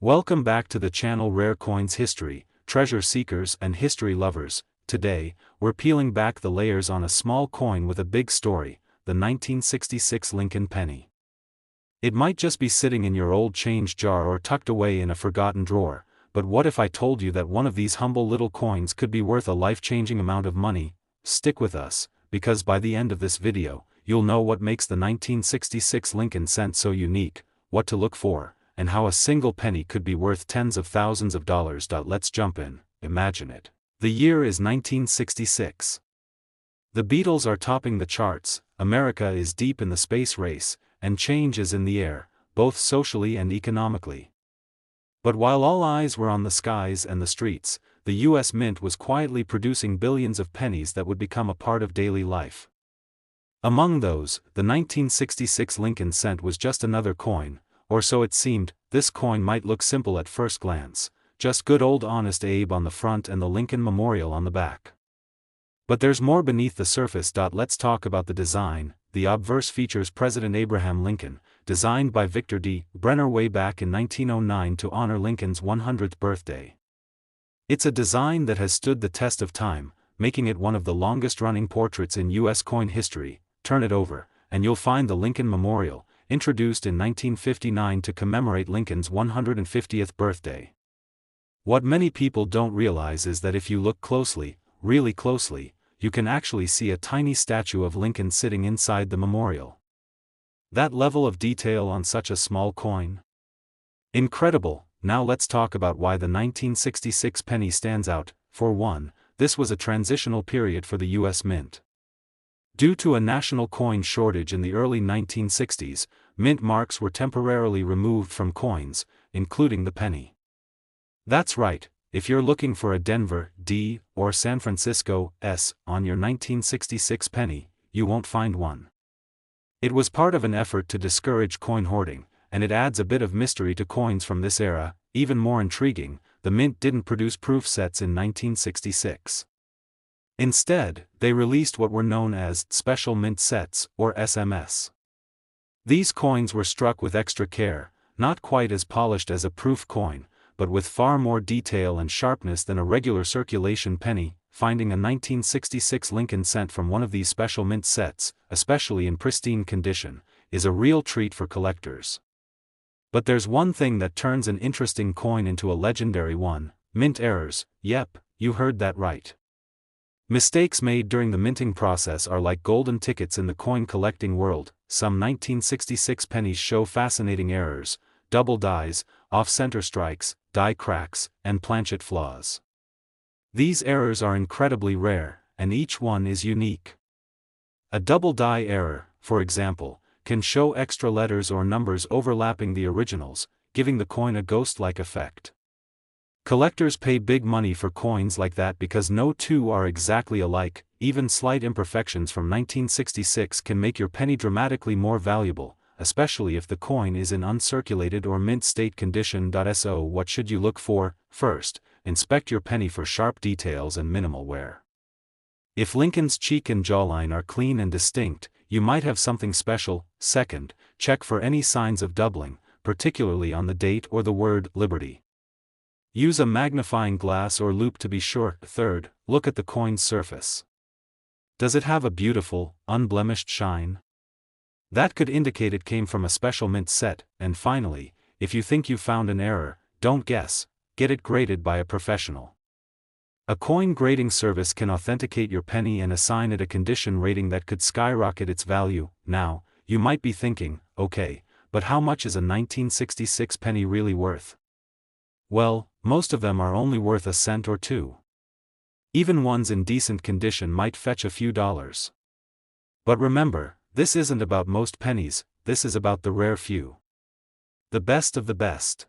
Welcome back to the channel Rare Coins History, Treasure Seekers and History Lovers. Today, we're peeling back the layers on a small coin with a big story, the 1966 Lincoln penny. It might just be sitting in your old change jar or tucked away in a forgotten drawer, but what if I told you that one of these humble little coins could be worth a life-changing amount of money? Stick with us, because by the end of this video, you'll know what makes the 1966 Lincoln cent so unique, what to look for, and how a single penny could be worth tens of thousands of dollars. Let's jump in. Imagine it. The year is 1966. The Beatles are topping the charts, America is deep in the space race, and change is in the air, both socially and economically. But while all eyes were on the skies and the streets, the U.S. Mint was quietly producing billions of pennies that would become a part of daily life. Among those, the 1966 Lincoln cent was just another coin, or so it seemed. This coin might look simple at first glance, just good old honest Abe on the front and the Lincoln Memorial on the back. But there's more beneath the surface. Let's talk about the design. The obverse features President Abraham Lincoln, designed by Victor D. Brenner way back in 1909 to honor Lincoln's 100th birthday. It's a design that has stood the test of time, making it one of the longest-running portraits in U.S. coin history. Turn it over, and you'll find the Lincoln Memorial, introduced in 1959 to commemorate Lincoln's 150th birthday. What many people don't realize is that if you look closely, really closely, you can actually see a tiny statue of Lincoln sitting inside the memorial. That level of detail on such a small coin? Incredible. Now let's talk about why the 1966 penny stands out. For one, this was a transitional period for the U.S. Mint. Due to a national coin shortage in the early 1960s, mint marks were temporarily removed from coins, including the penny. That's right, if you're looking for a Denver D or San Francisco S on your 1966 penny, you won't find one. It was part of an effort to discourage coin hoarding, and it adds a bit of mystery to coins from this era. Even more intriguing, the mint didn't produce proof sets in 1966. Instead, they released what were known as special mint sets, or SMS. These coins were struck with extra care, not quite as polished as a proof coin, but with far more detail and sharpness than a regular circulation penny. Finding a 1966 Lincoln cent from one of these special mint sets, especially in pristine condition, is a real treat for collectors. But there's one thing that turns an interesting coin into a legendary one: mint errors. Yep, you heard that right. Mistakes made during the minting process are like golden tickets in the coin collecting world. Some 1966 pennies show fascinating errors: double dies, off-center strikes, die cracks, and planchet flaws. These errors are incredibly rare, and each one is unique. A double die error, for example, can show extra letters or numbers overlapping the originals, giving the coin a ghost-like effect. Collectors pay big money for coins like that because no two are exactly alike. Even slight imperfections from 1966 can make your penny dramatically more valuable, especially if the coin is in uncirculated or mint state condition. So what should you look for? First, inspect your penny for sharp details and minimal wear. If Lincoln's cheek and jawline are clean and distinct, you might have something special. Second, check for any signs of doubling, particularly on the date or the word Liberty. Use a magnifying glass or loupe to be sure. Third, look at the coin's surface. Does it have a beautiful, unblemished shine? That could indicate it came from a special mint set. And finally, if you think you found an error, don't guess, get it graded by a professional. A coin grading service can authenticate your penny and assign it a condition rating that could skyrocket its value. Now, you might be thinking, okay, but how much is a 1966 penny really worth? Well, most of them are only worth a cent or two. Even ones in decent condition might fetch a few dollars. But remember, this isn't about most pennies, this is about the rare few. The best of the best.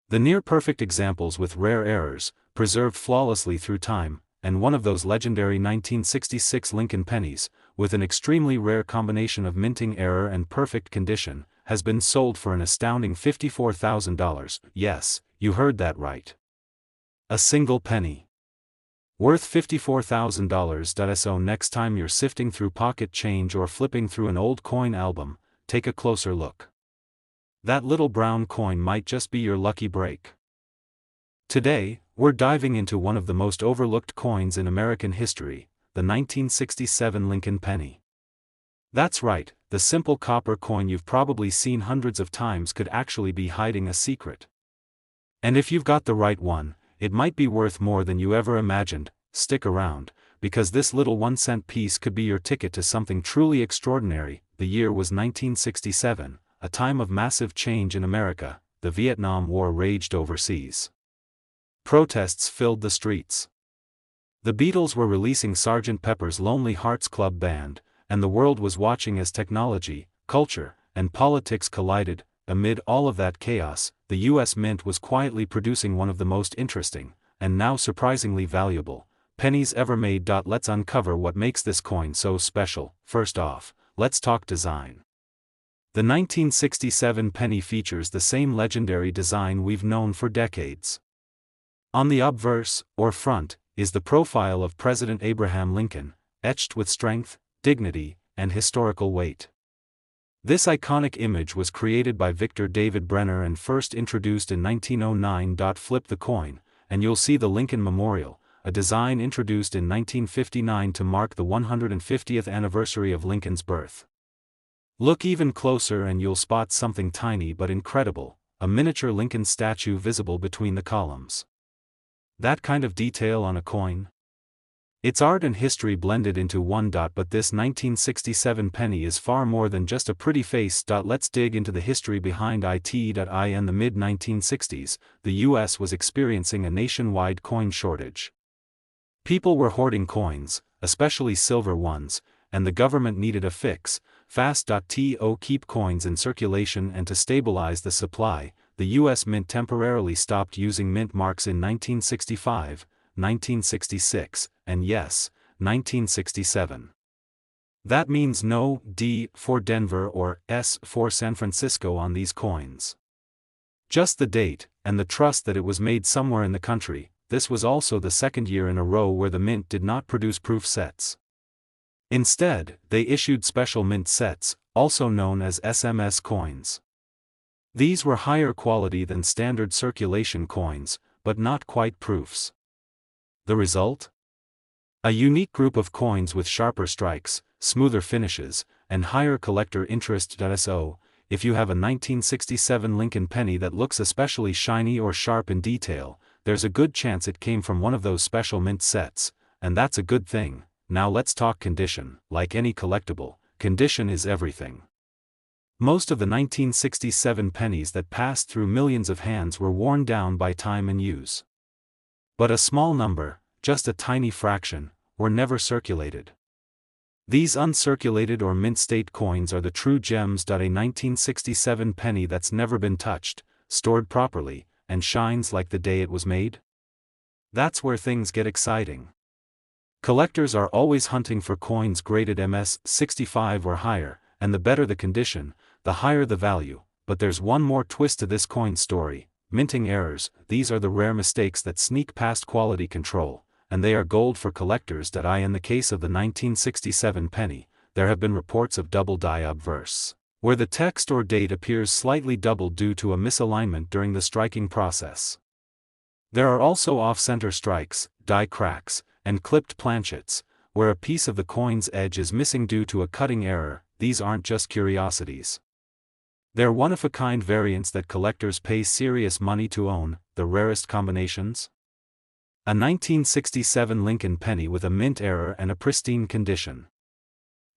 The near-perfect examples with rare errors, preserved flawlessly through time, and one of those legendary 1966 Lincoln pennies, with an extremely rare combination of minting error and perfect condition, has been sold for an astounding $54,000. Yes, you heard that right. A single penny. Worth $54,000. So next time you're sifting through pocket change or flipping through an old coin album, take a closer look. That little brown coin might just be your lucky break. Today, we're diving into one of the most overlooked coins in American history, the 1967 Lincoln penny. That's right, the simple copper coin you've probably seen hundreds of times could actually be hiding a secret. And if you've got the right one, it might be worth more than you ever imagined. Stick around, because this little 1-cent piece could be your ticket to something truly extraordinary. The year was 1967, a time of massive change in America. The Vietnam War raged overseas. Protests filled the streets. The Beatles were releasing Sgt. Pepper's Lonely Hearts Club Band, and the world was watching as technology, culture, and politics collided. Amid all of that chaos, the U.S. Mint was quietly producing one of the most interesting, and now surprisingly valuable, pennies ever made. Let's uncover what makes this coin so special. First off, let's talk design. The 1967 penny features the same legendary design we've known for decades. On the obverse, or front, is the profile of President Abraham Lincoln, etched with strength, dignity, and historical weight. This iconic image was created by Victor David Brenner and first introduced in 1909. Flip the coin, and you'll see the Lincoln Memorial, a design introduced in 1959 to mark the 150th anniversary of Lincoln's birth. Look even closer and you'll spot something tiny but incredible, a miniature Lincoln statue visible between the columns. That kind of detail on a coin? It's art and history blended into one. But this 1967 penny is far more than just a pretty face. Let's dig into the history behind it. In the mid-1960s, the US was experiencing a nationwide coin shortage. People were hoarding coins, especially silver ones, and the government needed a fix, fast. To keep coins in circulation and to stabilize the supply, the US Mint temporarily stopped using mint marks in 1965, 1966, and yes, 1967. That means no D for Denver or S for San Francisco on these coins. Just the date, and the trust that it was made somewhere in the country. This was also the second year in a row where the mint did not produce proof sets. Instead, they issued special mint sets, also known as SMS coins. These were higher quality than standard circulation coins, but not quite proofs. The result? A unique group of coins with sharper strikes, smoother finishes, and higher collector interest. So, if you have a 1967 Lincoln penny that looks especially shiny or sharp in detail, there's a good chance it came from one of those special mint sets, and that's a good thing. Now let's talk condition. Like any collectible, condition is everything. Most of the 1967 pennies that passed through millions of hands were worn down by time and use. But a small number, just a tiny fraction, were never circulated. These uncirculated or mint state coins are the true gems. A 1967 penny that's never been touched, stored properly, and shines like the day it was made? That's where things get exciting. Collectors are always hunting for coins graded MS-65 or higher, and the better the condition, the higher the value. But there's one more twist to this coin story: minting errors. These are the rare mistakes that sneak past quality control, and they are gold for collectors. In the case of the 1967 penny, there have been reports of double die obverse, where the text or date appears slightly doubled due to a misalignment during the striking process. There are also off-center strikes, die cracks, and clipped planchets, where a piece of the coin's edge is missing due to a cutting error. These aren't just curiosities. They're one-of-a-kind variants that collectors pay serious money to own. The rarest combinations? A 1967 Lincoln penny with a mint error and a pristine condition.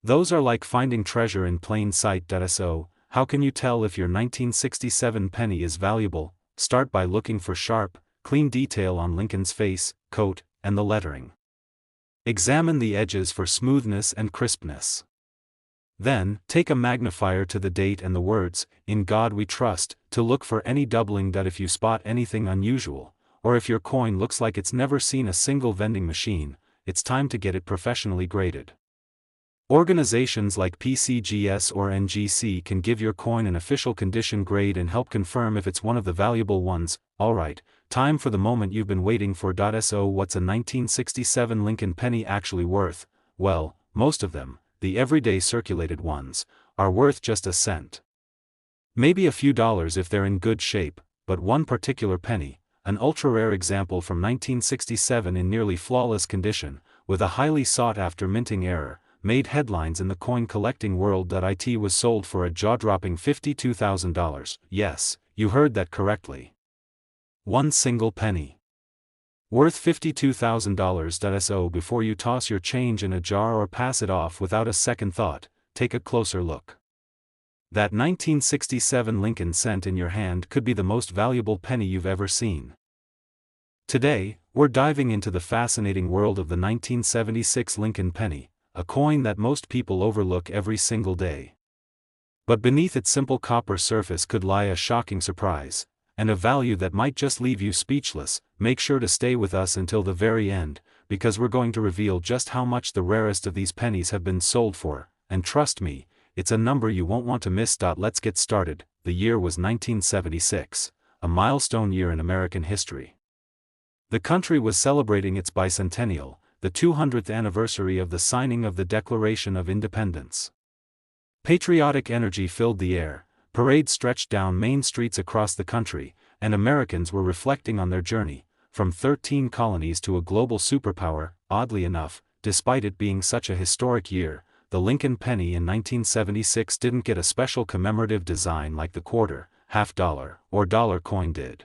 Those are like finding treasure in plain sight. So, how can you tell if your 1967 penny is valuable? Start by looking for sharp, clean detail on Lincoln's face, coat, and the lettering. Examine the edges for smoothness and crispness. Then, take a magnifier to the date and the words, "In God We Trust," to look for any doubling. If you spot anything unusual, or if your coin looks like it's never seen a single vending machine, it's time to get it professionally graded. Organizations like PCGS or NGC can give your coin an official condition grade and help confirm if it's one of the valuable ones. Alright, time for the moment you've been waiting for. So what's a 1967 Lincoln penny actually worth? Well, most of them, the everyday circulated ones, are worth just a cent. Maybe a few dollars if they're in good shape, but one particular penny, an ultra-rare example from 1967 in nearly flawless condition, with a highly sought-after minting error, made headlines in the coin collecting world. It was sold for a jaw-dropping $52,000. Yes, you heard that correctly. One single penny. Worth $52,000. So before you toss your change in a jar or pass it off without a second thought, take a closer look. That 1967 Lincoln cent in your hand could be the most valuable penny you've ever seen. Today, we're diving into the fascinating world of the 1976 Lincoln penny, a coin that most people overlook every single day. But beneath its simple copper surface could lie a shocking surprise, and a value that might just leave you speechless. Make sure to stay with us until the very end, because we're going to reveal just how much the rarest of these pennies have been sold for, and trust me, it's a number you won't want to miss. Let's get started. The year was 1976, a milestone year in American history. The country was celebrating its bicentennial, the 200th anniversary of the signing of the Declaration of Independence. Patriotic energy filled the air, parades stretched down main streets across the country, and Americans were reflecting on their journey, from 13 colonies to a global superpower. Oddly enough, despite it being such a historic year, the Lincoln penny in 1976 didn't get a special commemorative design like the quarter, half-dollar, or dollar coin did.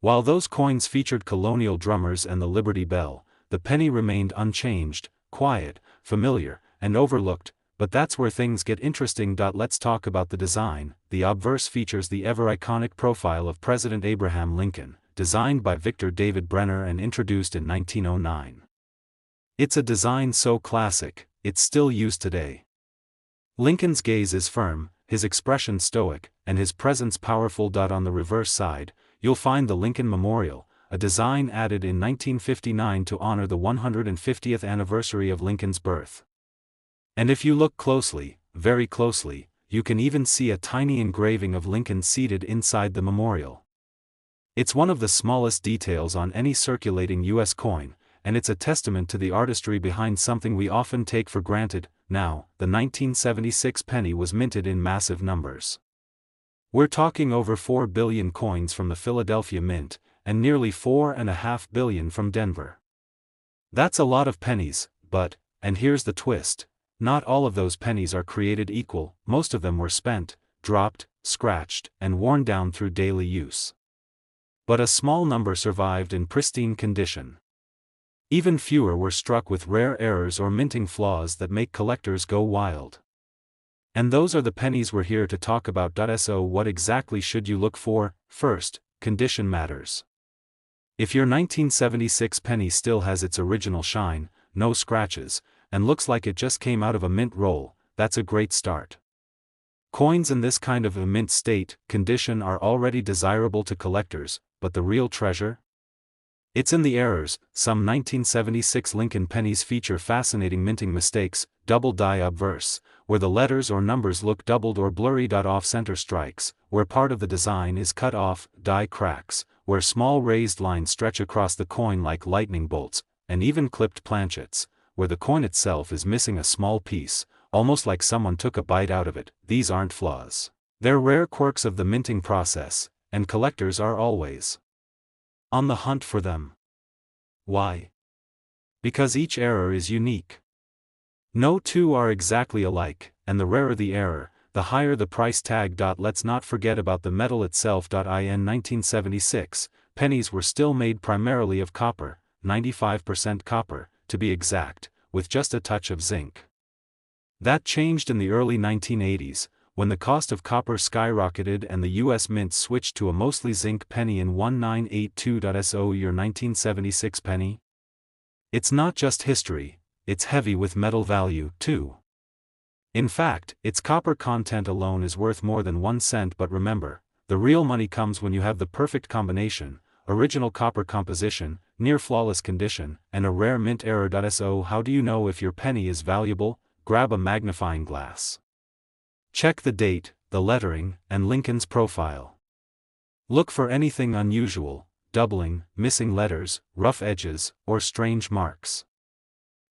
While those coins featured colonial drummers and the Liberty Bell, the penny remained unchanged, quiet, familiar, and overlooked. But that's where things get interesting. Let's talk about the design. The obverse features the ever-iconic profile of President Abraham Lincoln, designed by Victor David Brenner and introduced in 1909. It's a design so classic, it's still used today. Lincoln's gaze is firm, his expression stoic, and his presence powerful. On the reverse side, you'll find the Lincoln Memorial, a design added in 1959 to honor the 150th anniversary of Lincoln's birth. And if you look closely, very closely, you can even see a tiny engraving of Lincoln seated inside the memorial. It's one of the smallest details on any circulating U.S. coin, and it's a testament to the artistry behind something we often take for granted. Now, the 1976 penny was minted in massive numbers. We're talking over 4 billion coins from the Philadelphia Mint, and nearly 4.5 billion from Denver. That's a lot of pennies, but, and here's the twist, not all of those pennies are created equal. Most of them were spent, dropped, scratched, and worn down through daily use. But a small number survived in pristine condition. Even fewer were struck with rare errors or minting flaws that make collectors go wild. And those are the pennies we're here to talk about. So what exactly should you look for? First, condition matters. If your 1976 penny still has its original shine, no scratches, and looks like it just came out of a mint roll, that's a great start. Coins in this kind of a mint state, condition are already desirable to collectors, but the real treasure? It's in the errors. Some 1976 Lincoln pennies feature fascinating minting mistakes: double die obverse, where the letters or numbers look doubled or blurry. Off-center strikes, where part of the design is cut off; die cracks, where small raised lines stretch across the coin like lightning bolts; and even clipped planchets, where the coin itself is missing a small piece, almost like someone took a bite out of it. These aren't flaws. They're rare quirks of the minting process, and collectors are always on the hunt for them. Why? Because each error is unique. No two are exactly alike, and the rarer the error, the higher the price tag. Let's not forget about the metal itself. In 1976, pennies were still made primarily of copper, 95% copper, to be exact, with just a touch of zinc. That changed in the early 1980s, when the cost of copper skyrocketed and the U.S. Mint switched to a mostly zinc penny in 1982. So your 1976 penny? It's not just history, it's heavy with metal value, too. In fact, its copper content alone is worth more than 1 cent. But remember, the real money comes when you have the perfect combination: original copper composition, near flawless condition, and a rare mint error. So how do you know if your penny is valuable? Grab a magnifying glass. Check the date, the lettering, and Lincoln's profile. Look for anything unusual: doubling, missing letters, rough edges, or strange marks.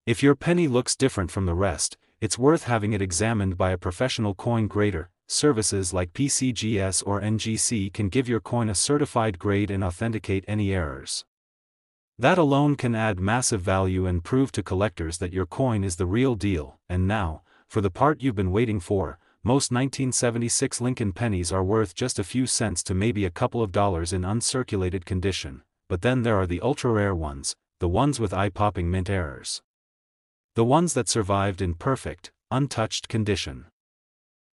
If your penny looks different from the rest, it's worth having it examined by a professional coin grader. services like PCGS or NGC can give your coin a certified grade and authenticate any errors. That alone can add massive value and prove to collectors that your coin is the real deal. And now, for the part you've been waiting for, most 1976 Lincoln pennies are worth just a few cents to maybe a couple of dollars in uncirculated condition, but then there are the ultra-rare ones, the ones with eye-popping mint errors. The ones that survived in perfect, untouched condition.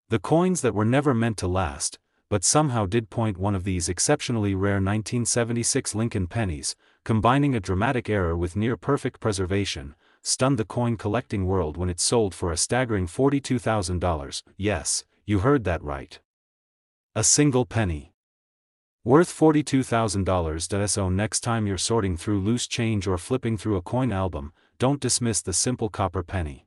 The coins that were never meant to last, but somehow did. One of these exceptionally rare 1976 Lincoln pennies, combining a dramatic error with near-perfect preservation, stunned the coin collecting world when it sold for a staggering $42,000. Yes, you heard that right. A single penny. Worth $42,000. So next time you're sorting through loose change or flipping through a coin album, don't dismiss the simple copper penny.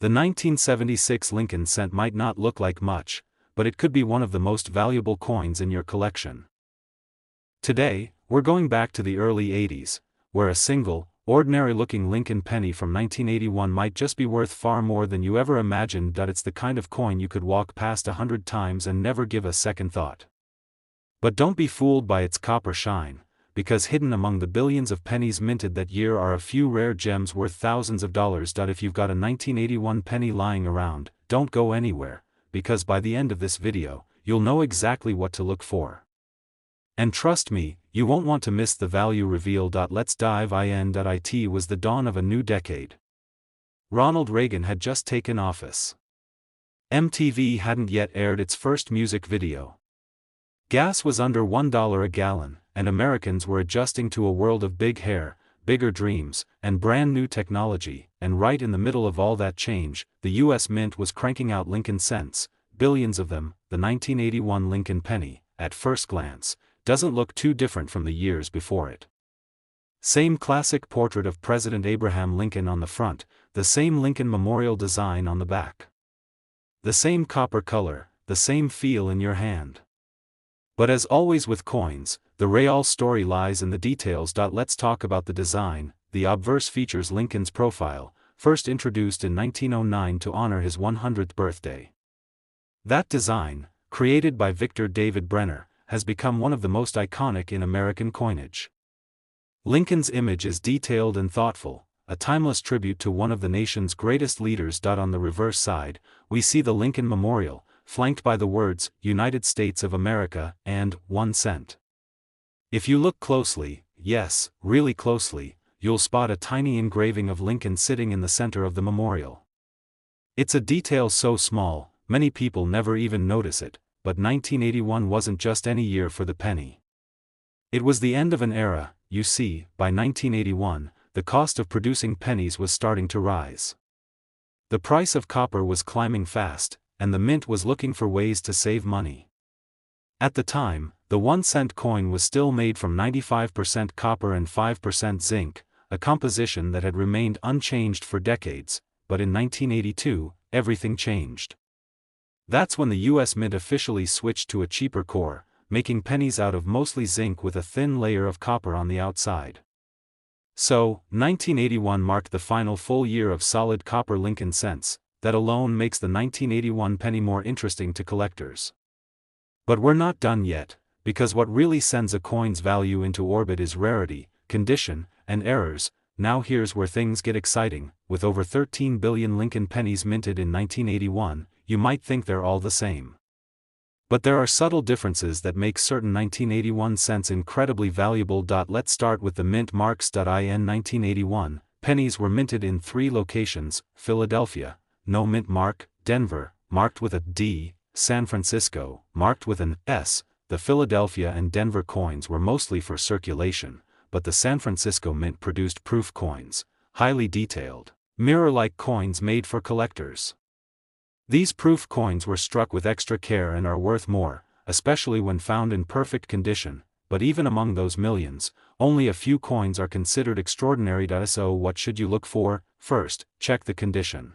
The 1976 Lincoln cent might not look like much, but it could be one of the most valuable coins in your collection. Today, we're going back to the early 80s, where a single, ordinary-looking Lincoln penny from 1981 might just be worth far more than you ever imagined. It's the kind of coin you could walk past 100 times and never give a second thought. But don't be fooled by its copper shine, because hidden among the billions of pennies minted that year are a few rare gems worth thousands of dollars. If you've got a 1981 penny lying around, don't go anywhere, because by the end of this video, you'll know exactly what to look for. And trust me, you won't want to miss the value reveal. Let's dive in. It was the dawn of a new decade. Ronald Reagan had just taken office. MTV hadn't yet aired its first music video. Gas was under $1 a gallon, and Americans were adjusting to a world of big hair, bigger dreams, and brand new technology. And right in the middle of all that change, the U.S. Mint was cranking out Lincoln cents, billions of them. The 1981 Lincoln penny, at first glance, doesn't look too different from the years before it. Same classic portrait of President Abraham Lincoln on the front, the same Lincoln Memorial design on the back. The same copper color, the same feel in your hand. But as always with coins, the real story lies in the details. Let's talk about the design. The obverse features Lincoln's profile, first introduced in 1909 to honor his 100th birthday. That design, created by Victor David Brenner, has become one of the most iconic in American coinage. Lincoln's image is detailed and thoughtful, a timeless tribute to one of the nation's greatest leaders. On the reverse side, we see the Lincoln Memorial, flanked by the words, United States of America, and 1 cent. If you look closely, yes, really closely, you'll spot a tiny engraving of Lincoln sitting in the center of the memorial. It's a detail so small, many people never even notice it, but 1981 wasn't just any year for the penny. It was the end of an era. You see, by 1981, the cost of producing pennies was starting to rise. The price of copper was climbing fast, and the mint was looking for ways to save money. At the time, the 1 cent coin was still made from 95% copper and 5% zinc, a composition that had remained unchanged for decades, but in 1982, everything changed. That's when the U.S. Mint officially switched to a cheaper core, making pennies out of mostly zinc with a thin layer of copper on the outside. So, 1981 marked the final full year of solid copper Lincoln cents. That alone makes the 1981 penny more interesting to collectors. But we're not done yet, because what really sends a coin's value into orbit is rarity, condition, and errors. Now here's where things get exciting. With over 13 billion Lincoln pennies minted in 1981, you might think they're all the same. But there are subtle differences that make certain 1981 cents incredibly valuable. Let's start with the mint marks. In 1981, pennies were minted in 3 locations: Philadelphia, no mint mark; Denver, marked with a D; San Francisco, marked with an S. The Philadelphia and Denver coins were mostly for circulation, but the San Francisco Mint produced proof coins, highly detailed, mirror-like coins made for collectors. These proof coins were struck with extra care and are worth more, especially when found in perfect condition, but even among those millions, only a few coins are considered extraordinary. So what should you look for? First, check the condition.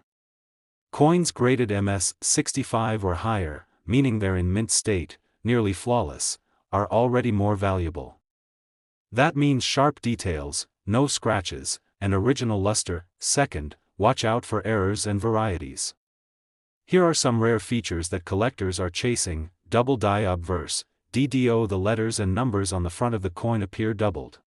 Coins graded MS 65 or higher, meaning they're in mint state, nearly flawless, are already more valuable. That means sharp details, no scratches, and original luster. Second, watch out for errors and varieties. Here are some rare features that collectors are chasing: double die obverse, DDO. The letters and numbers on the front of the coin appear doubled.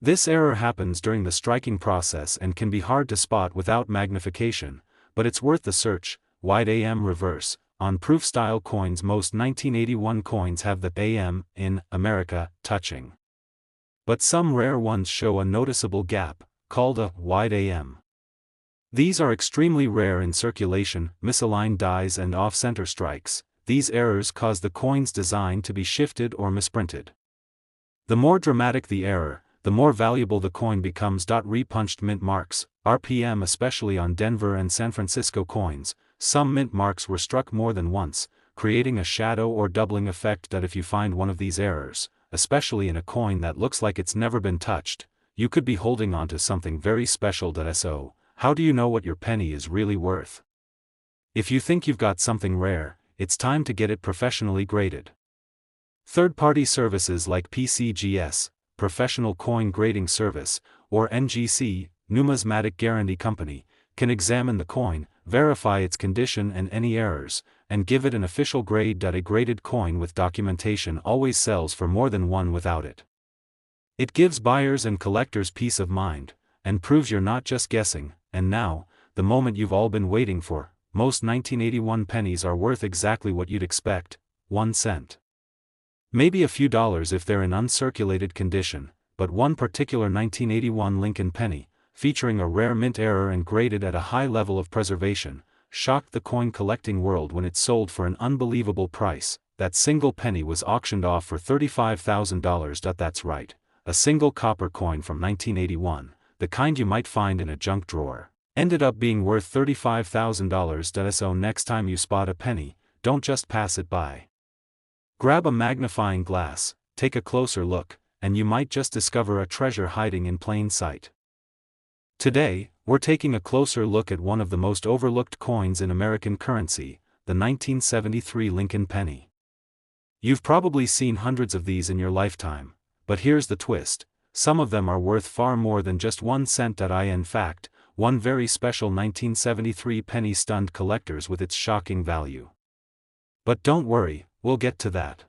This error happens during the striking process and can be hard to spot without magnification, but it's worth the search. Wide AM reverse. On proof-style coins, most 1981 coins have the AM, in America, touching. But some rare ones show a noticeable gap, called a wide AM. These are extremely rare in circulation. Misaligned dies and off-center strikes. These errors cause the coin's design to be shifted or misprinted. The more dramatic the error, the more valuable the coin becomes. Repunched mint marks, RPM, especially on Denver and San Francisco coins. Some mint marks were struck more than once, creating a shadow or doubling effect. If you find one of these errors, especially in a coin that looks like it's never been touched, you could be holding on to something very special. So, how do you know what your penny is really worth? If you think you've got something rare, it's time to get it professionally graded. Third-party services like PCGS, Professional Coin Grading Service, or NGC, Numismatic Guarantee Company, can examine the coin, verify its condition and any errors, and give it an official grade. A graded coin with documentation always sells for more than one without it. It gives buyers and collectors peace of mind, and proves you're not just guessing. And now, the moment you've all been waiting for: most 1981 pennies are worth exactly what you'd expect, 1 cent. Maybe a few dollars if they're in uncirculated condition, but one particular 1981 Lincoln penny, featuring a rare mint error and graded at a high level of preservation, shocked the coin collecting world when it sold for an unbelievable price. That single penny was auctioned off for $35,000. That's right, a single copper coin from 1981, the kind you might find in a junk drawer, ended up being worth $35,000. So next time you spot a penny, don't just pass it by. Grab a magnifying glass, take a closer look, and you might just discover a treasure hiding in plain sight. Today, we're taking a closer look at one of the most overlooked coins in American currency, the 1973 Lincoln penny. You've probably seen hundreds of these in your lifetime, but here's the twist: some of them are worth far more than just 1 cent. In fact, one very special 1973 penny stunned collectors with its shocking value. But don't worry, we'll get to that.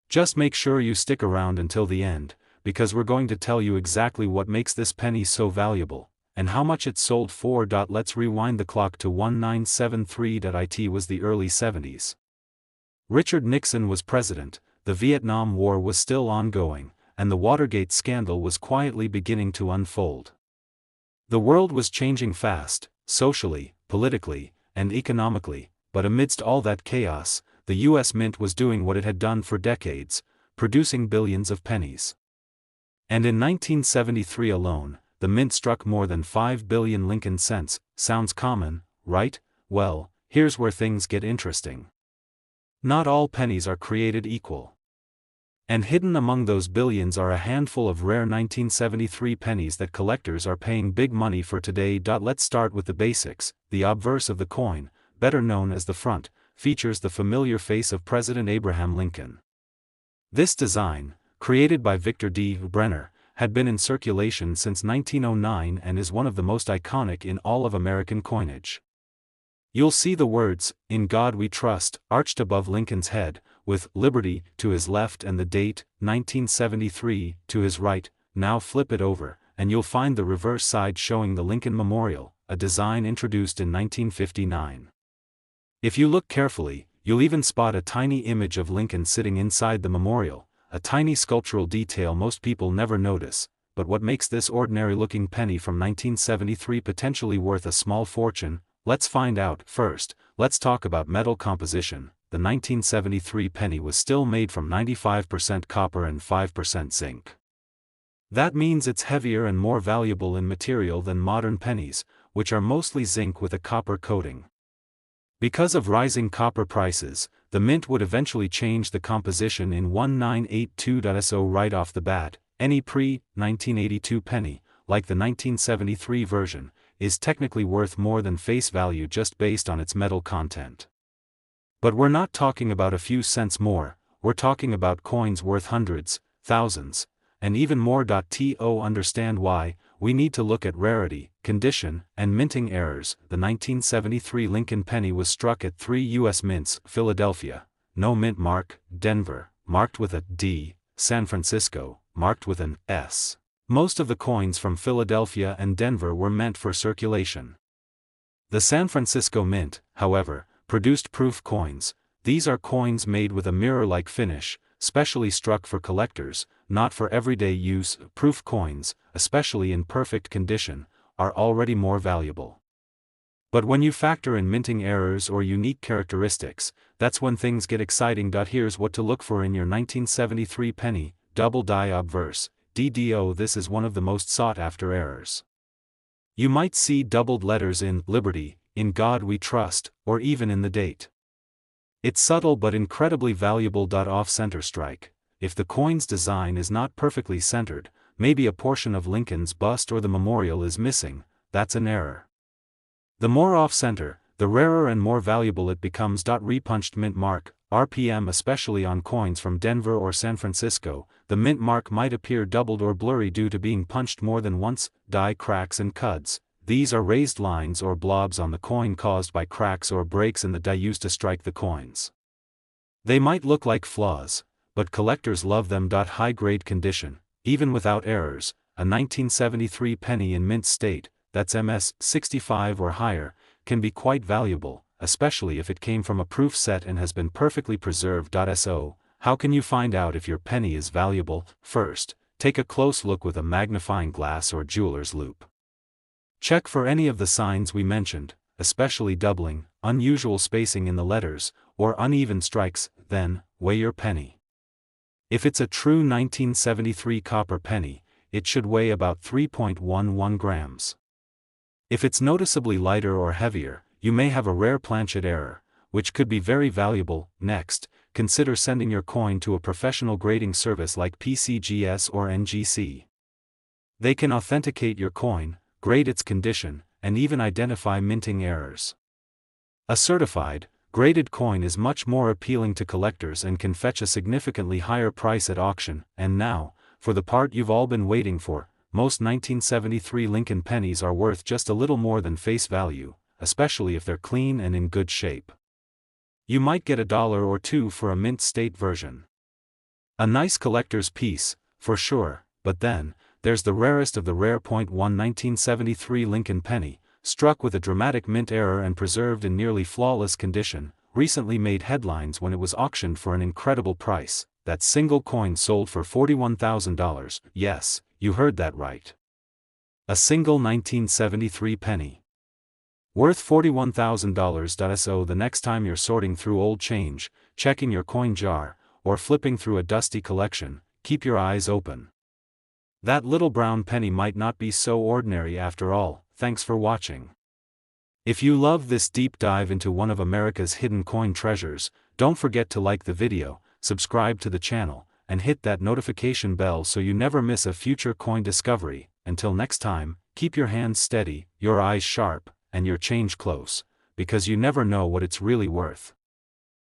Just make sure you stick around until the end, because we're going to tell you exactly what makes this penny so valuable, and how much it sold for. Let's rewind the clock to 1973. It was the early 70s. Richard Nixon was president, the Vietnam War was still ongoing, and the Watergate scandal was quietly beginning to unfold. The world was changing fast, socially, politically, and economically, but amidst all that chaos, the U.S. Mint was doing what it had done for decades, producing billions of pennies. And in 1973 alone, the Mint struck more than 5 billion Lincoln cents. Sounds common, right? Well, here's where things get interesting. Not all pennies are created equal. And hidden among those billions are a handful of rare 1973 pennies that collectors are paying big money for today. Let's start with the basics. The obverse of the coin, better known as the front, features the familiar face of President Abraham Lincoln. This design, created by Victor D. Brenner, had been in circulation since 1909 and is one of the most iconic in all of American coinage. You'll see the words, "In God We Trust," arched above Lincoln's head, with "Liberty" to his left and the date, 1973, to his right. Now flip it over, and you'll find the reverse side showing the Lincoln Memorial, a design introduced in 1959. If you look carefully, you'll even spot a tiny image of Lincoln sitting inside the memorial, a tiny sculptural detail most people never notice. But what makes this ordinary-looking penny from 1973 potentially worth a small fortune? Let's find out. First, let's talk about metal composition. The 1973 penny was still made from 95% copper and 5% zinc. That means it's heavier and more valuable in material than modern pennies, which are mostly zinc with a copper coating. Because of rising copper prices, the Mint would eventually change the composition in 1982. Right off the bat, any pre-1982 penny, like the 1973 version, is technically worth more than face value just based on its metal content. But we're not talking about a few cents more, we're talking about coins worth hundreds, thousands, and even more. To understand why, we need to look at rarity, condition, and minting errors. The 1973 Lincoln penny was struck at 3 U.S. mints: Philadelphia, no mint mark; Denver, marked with a D; San Francisco, marked with an S. Most of the coins from Philadelphia and Denver were meant for circulation. The San Francisco Mint, however, produced proof coins. These are coins made with a mirror-like finish, specially struck for collectors, not for everyday use. Proof coins, especially in perfect condition, are already more valuable. But when you factor in minting errors or unique characteristics, that's when things get exciting. Here's what to look for in your 1973 penny: double die obverse, DDO. This is one of the most sought-after errors. You might see doubled letters in Liberty, In God We Trust, or even in the date. It's subtle but incredibly valuable. Off-center strike. If the coin's design is not perfectly centered, maybe a portion of Lincoln's bust or the memorial is missing, that's an error. The more off-center, the rarer and more valuable it becomes. Repunched mint mark, RPM. Especially on coins from Denver or San Francisco, the mint mark might appear doubled or blurry due to being punched more than once. Die cracks and cuds. These are raised lines or blobs on the coin caused by cracks or breaks in the die used to strike the coins. They might look like flaws, but collectors love them. High-grade condition, even without errors, a 1973 penny in mint state, that's MS 65 or higher, can be quite valuable, especially if it came from a proof set and has been perfectly preserved. So, how can you find out if your penny is valuable? First, take a close look with a magnifying glass or jeweler's loupe. Check for any of the signs we mentioned, especially doubling, unusual spacing in the letters, or uneven strikes. Then, weigh your penny. If it's a true 1973 copper penny, it should weigh about 3.11 grams. If it's noticeably lighter or heavier, you may have a rare planchet error, which could be very valuable. Next, consider sending your coin to a professional grading service like PCGS or NGC. They can authenticate your coin, grade its condition, and even identify minting errors. A certified, graded coin is much more appealing to collectors and can fetch a significantly higher price at auction. And now, for the part you've all been waiting for, most 1973 Lincoln pennies are worth just a little more than face value, especially if they're clean and in good shape. You might get $1 or $2 for a mint state version. A nice collector's piece, for sure, but then, there's the rarest of the rare. 1973 Lincoln penny, struck with a dramatic mint error and preserved in nearly flawless condition, recently made headlines when it was auctioned for an incredible price. That single coin sold for $41,000, yes, you heard that right. A single 1973 penny. Worth $41,000. So the next time you're sorting through old change, checking your coin jar, or flipping through a dusty collection, keep your eyes open. That little brown penny might not be so ordinary after all. Thanks for watching. If you love this deep dive into one of America's hidden coin treasures, don't forget to like the video, subscribe to the channel, and hit that notification bell so you never miss a future coin discovery. Until next time, keep your hands steady, your eyes sharp, and your change close, because you never know what it's really worth.